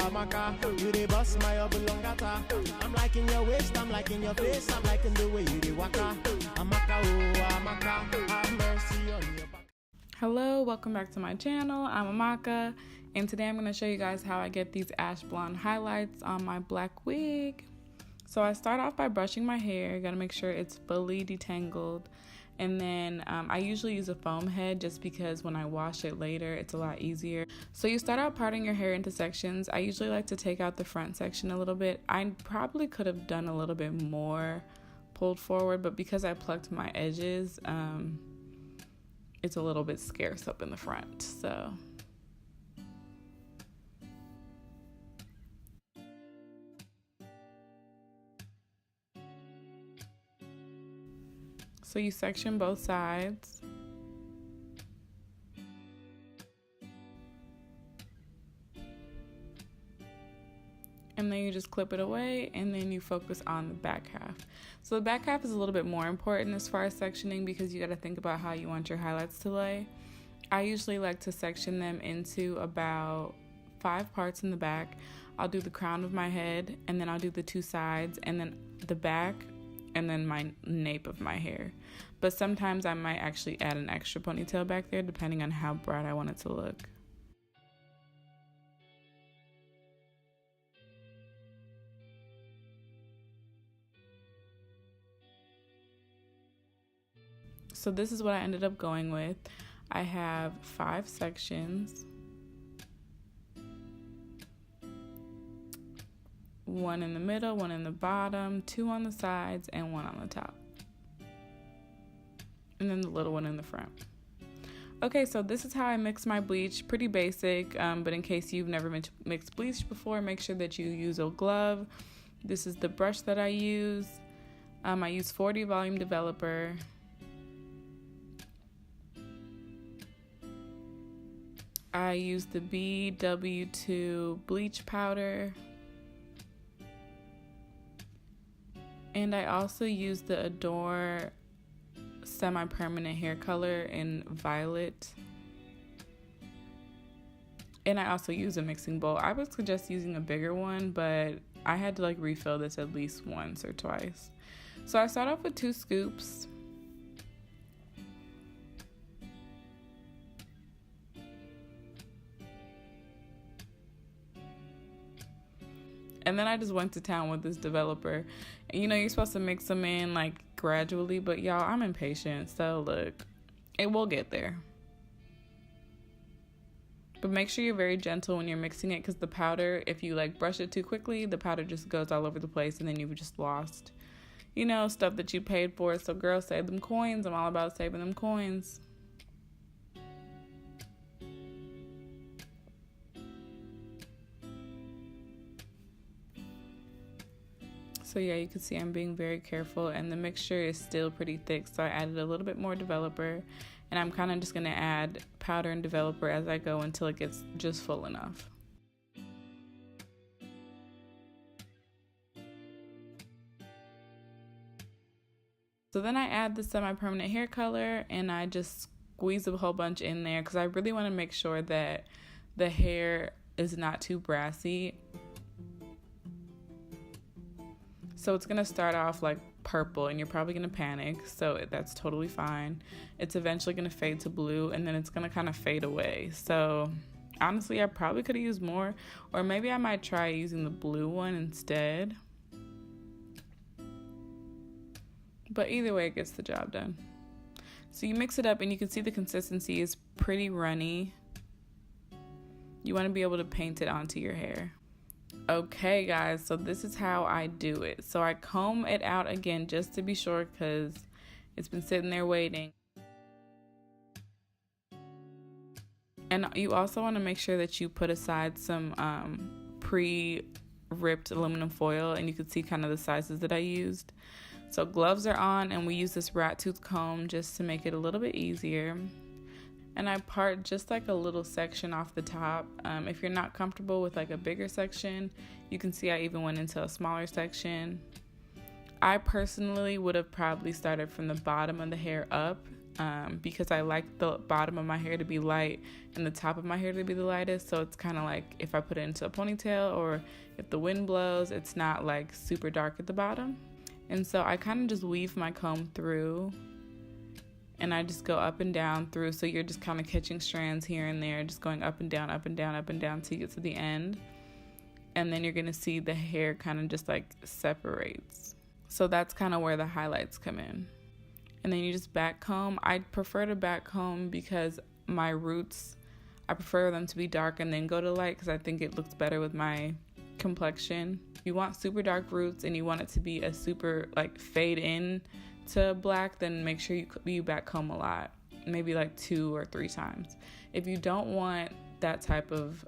Amaka, you dey bust my oblongata. I'm liking your waist, I'm liking your face, I'm liking the way you dey waka. Amaka, oh Amaka, have mercy on your back. Hello, welcome back to my channel. I'm Amaka, and today I'm going to show you guys how I get these ash blonde highlights on my black wig. So I start off by brushing my hair. You got to make sure it's fully detangled. And then I usually use a foam head just because when I wash it later, it's a lot easier. So you start out parting your hair into sections. I usually like to take out the front section a little bit. I probably could have done a little bit more pulled forward, but because I plucked my edges, it's a little bit scarce up in the front. So you section both sides. And then you just clip it away, and then you focus on the back half. So the back half is a little bit more important as far as sectioning because you got to think about how you want your highlights to lay. I usually like to section them into about 5 parts in the back. I'll do the crown of my head, and then I'll do the 2 sides, and then the back, and then my nape of my hair. But sometimes I might actually add an extra ponytail back there depending on how bright I want it to look. So this is what I ended up going with. I have 5 sections. 1 in the middle, 1 in the bottom, 2 on the sides, and 1 on the top. And then the little one in the front. Okay, so this is how I mix my bleach. Pretty basic, but in case you've never mixed bleach before, make sure that you use a glove. This is the brush that I use. I use 40 volume developer. I use the BW2 bleach powder. And I also use the Adore semi-permanent hair color in violet. And I also use a mixing bowl. I would suggest using a bigger one, but I had to refill this at least once or twice. So I start off with 2 scoops. And then I just went to town with this developer. And you're supposed to mix them in gradually, but y'all, I'm impatient. So look, it will get there. But make sure you're very gentle when you're mixing it, because the powder, if you brush it too quickly, the powder just goes all over the place and then you've just lost, stuff that you paid for. So girl, save them coins. I'm all about saving them coins. So yeah, you can see I'm being very careful, and the mixture is still pretty thick, so I added a little bit more developer, and I'm kind of just going to add powder and developer as I go until it gets just full enough. So then I add the semi-permanent hair color, and I just squeeze a whole bunch in there because I really want to make sure that the hair is not too brassy. So it's going to start off purple, and you're probably going to panic, so that's totally fine. It's eventually going to fade to blue, and then it's going to kind of fade away. So honestly, I probably could have used more, or maybe I might try using the blue one instead. But either way, it gets the job done. So you mix it up, and you can see the consistency is pretty runny. You want to be able to paint it onto your hair. Okay guys, so this is how I do it. So I comb it out again just to be sure, because it's been sitting there waiting. And you also want to make sure that you put aside some pre-ripped aluminum foil, and you can see kind of the sizes that I used. So gloves are on, and we use this rat tooth comb just to make it a little bit easier. And I part just a little section off the top. If you're not comfortable with a bigger section, you can see I even went into a smaller section. I personally would have probably started from the bottom of the hair up because I like the bottom of my hair to be light and the top of my hair to be the lightest. So it's kind of like if I put it into a ponytail or if the wind blows, it's not like super dark at the bottom. And so I kind of just weave my comb through and I just go up and down through. So you're just kind of catching strands here and there, just going up and down, up and down, up and down till you get to the end. And then you're going to see the hair kind of just like separates. So that's kind of where the highlights come in. And then you just back comb. I prefer to back comb because my roots, I prefer them to be dark and then go to light because I think it looks better with my complexion. If you want super dark roots and you want it to be a super like fade in to black, then make sure you back comb a lot, maybe like 2 or 3 times. If you don't want that type of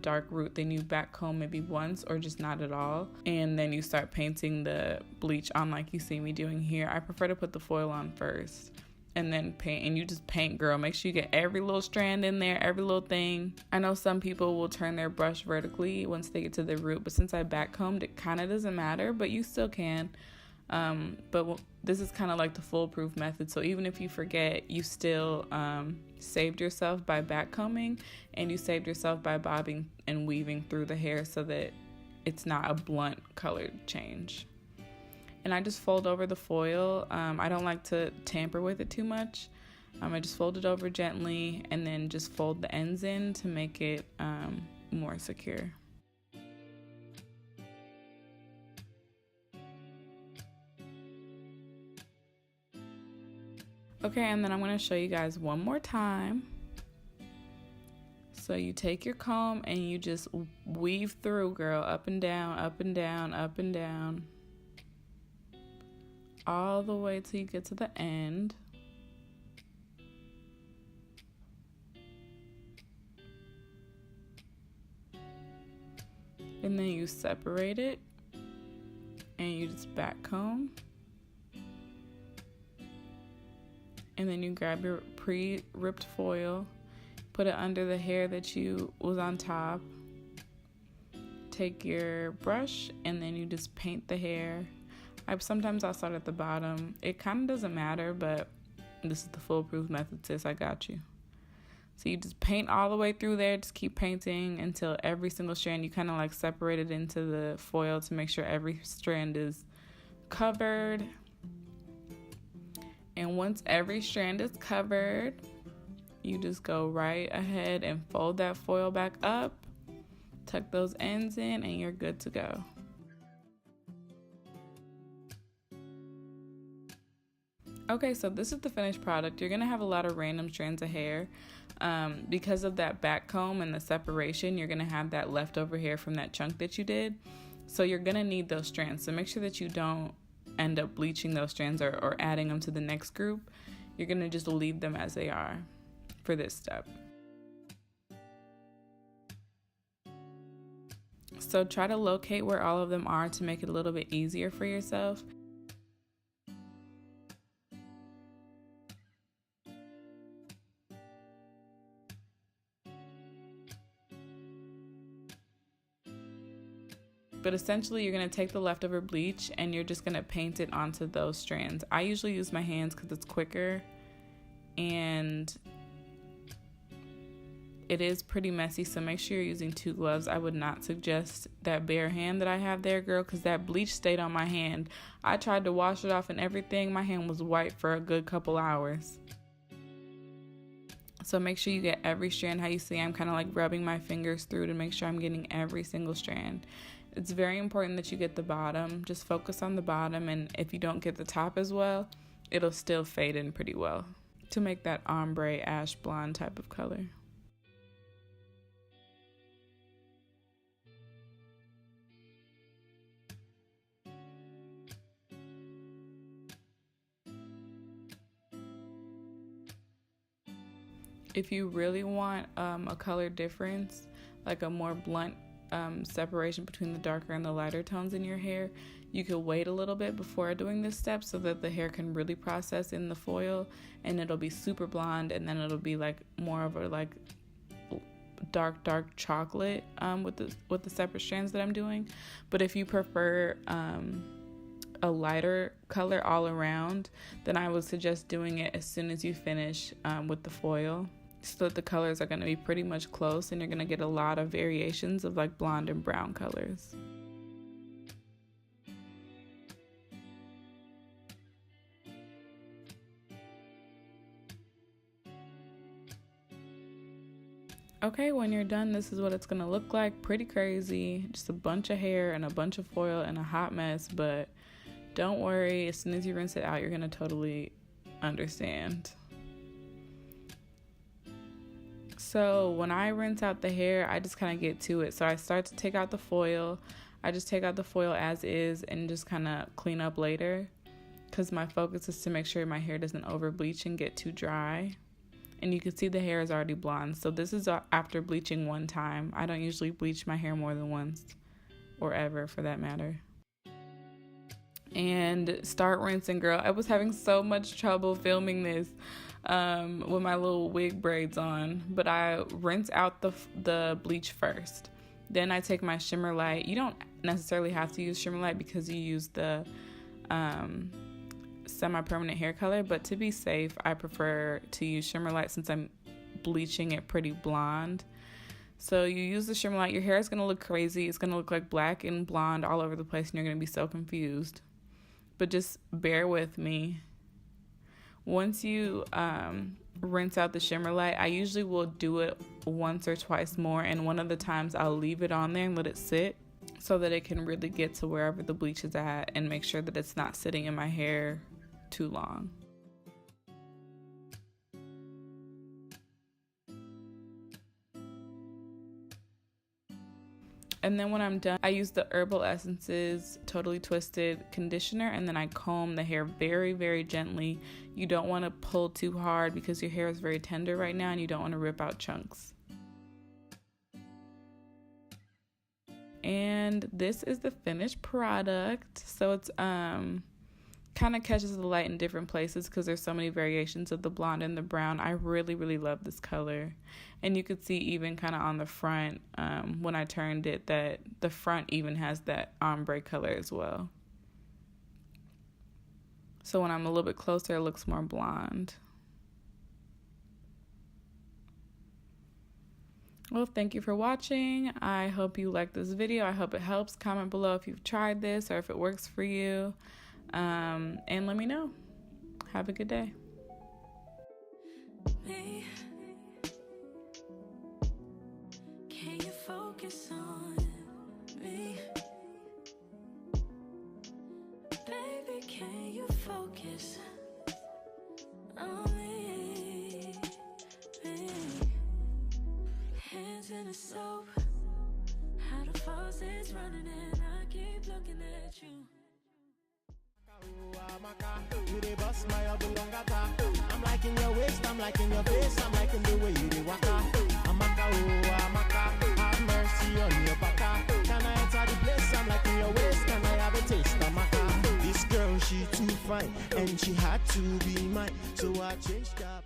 dark root, then you back comb maybe once or just not at all, and then you start painting the bleach on like you see me doing here. I prefer to put the foil on first and then paint, and you just paint, girl. Make sure you get every little strand in there, every little thing. I know some people will turn their brush vertically once they get to the root, but since I back combed, it kind of doesn't matter, but you still can. But this is kind of like the foolproof method. So even if you forget, you still saved yourself by back combing, and you saved yourself by bobbing and weaving through the hair so that it's not a blunt colored change. And I just fold over the foil. I don't like to tamper with it too much. I just fold it over gently and then just fold the ends in to make it more secure. Okay, and then I'm going to show you guys one more time. So you take your comb and you just weave through, girl, up and down, up and down, up and down, all the way till you get to the end. And then you separate it and you just back comb. And then you grab your pre-ripped foil, put it under the hair that you was on top. Take your brush and then you just paint the hair. Sometimes I'll start at the bottom. It kind of doesn't matter, but this is the foolproof method, sis. I got you. So you just paint all the way through there. Just keep painting until every single strand, you kind of like separate it into the foil to make sure every strand is covered. And once every strand is covered, you just go right ahead and fold that foil back up, tuck those ends in, and you're good to go. Okay, so this is the finished product. You're gonna have a lot of random strands of hair. Because of that back comb and the separation, you're gonna have that leftover hair from that chunk that you did. So you're gonna need those strands. So make sure that you don't end up bleaching those strands or adding them to the next group. You're gonna just leave them as they are for this step. So try to locate where all of them are to make it a little bit easier for yourself. But essentially, you're going to take the leftover bleach and you're just going to paint it onto those strands. I usually use my hands because it's quicker and it is pretty messy. So make sure you're using 2 gloves. I would not suggest that bare hand that I have there, girl, because that bleach stayed on my hand. I tried to wash it off and everything. My hand was white for a good couple hours. So make sure you get every strand. How you see, I'm kind of like rubbing my fingers through to make sure I'm getting every single strand. It's very important that you get the bottom. Just focus on the bottom, and if you don't get the top as well, it'll still fade in pretty well to make that ombre ash blonde type of color. If you really want a color difference, like a more blunt separation between the darker and the lighter tones in your hair, you could wait a little bit before doing this step so that the hair can really process in the foil and it'll be super blonde, and then it'll be like more of a like dark chocolate with the separate strands that I'm doing. But if you prefer a lighter color all around, then I would suggest doing it as soon as you finish with the foil, so that the colors are going to be pretty much close and you're going to get a lot of variations of like blonde and brown colors. Okay, when you're done, this is what it's gonna look like. Pretty crazy, just a bunch of hair and a bunch of foil and a hot mess, but don't worry, as soon as you rinse it out, you're gonna totally understand. So when I rinse out the hair, I just kind of get to it. So I start to take out the foil. I just take out the foil as is and just kind of clean up later, because my focus is to make sure my hair doesn't over bleach and get too dry. And you can see the hair is already blonde. So this is after bleaching one time. I don't usually bleach my hair more than once, or ever for that matter. And start rinsing, girl. I was having so much trouble filming this with my little wig braids on. But I rinse out the bleach first. Then I take my shimmer light. You don't necessarily have to use shimmer light because you use the semi-permanent hair color, but to be safe, I prefer to use shimmer light since I'm bleaching it pretty blonde. So you use the shimmer light, your hair is going to look crazy. It's going to look like black and blonde all over the place, and you're going to be so confused. But just bear with me. Once you rinse out the shimmer light, I usually will do it once or twice more, and one of the times I'll leave it on there and let it sit so that it can really get to wherever the bleach is at and make sure that it's not sitting in my hair too long. And then when I'm done, I use the Herbal Essences Totally Twisted conditioner, and then I comb the hair very, very gently. You don't want to pull too hard because your hair is very tender right now and you don't want to rip out chunks. And this is the finished product. So it's kind of catches the light in different places because there's so many variations of the blonde and the brown. I really, really love this color. And you could see even kind of on the front, when I turned it, that the front even has that ombre color as well. So when I'm a little bit closer, it looks more blonde. Well, thank you for watching. I hope you liked this video. I hope it helps. Comment below if you've tried this or if it works for you. And let me know. Have a good day. Can you focus on me? Baby, can you focus on me? Hands in the soap, how the faucet's running and I keep looking at you. Amaka, you dey bust my oblongata. I'm liking your waist, I'm liking your face, I'm liking the way you dey waka. Amaka, oh Amaka, have mercy on your baka. Can I enter the place? I'm liking your waist, can I have a taste, Amaka? This girl, she too fine, and she had to be mine, so I changed her.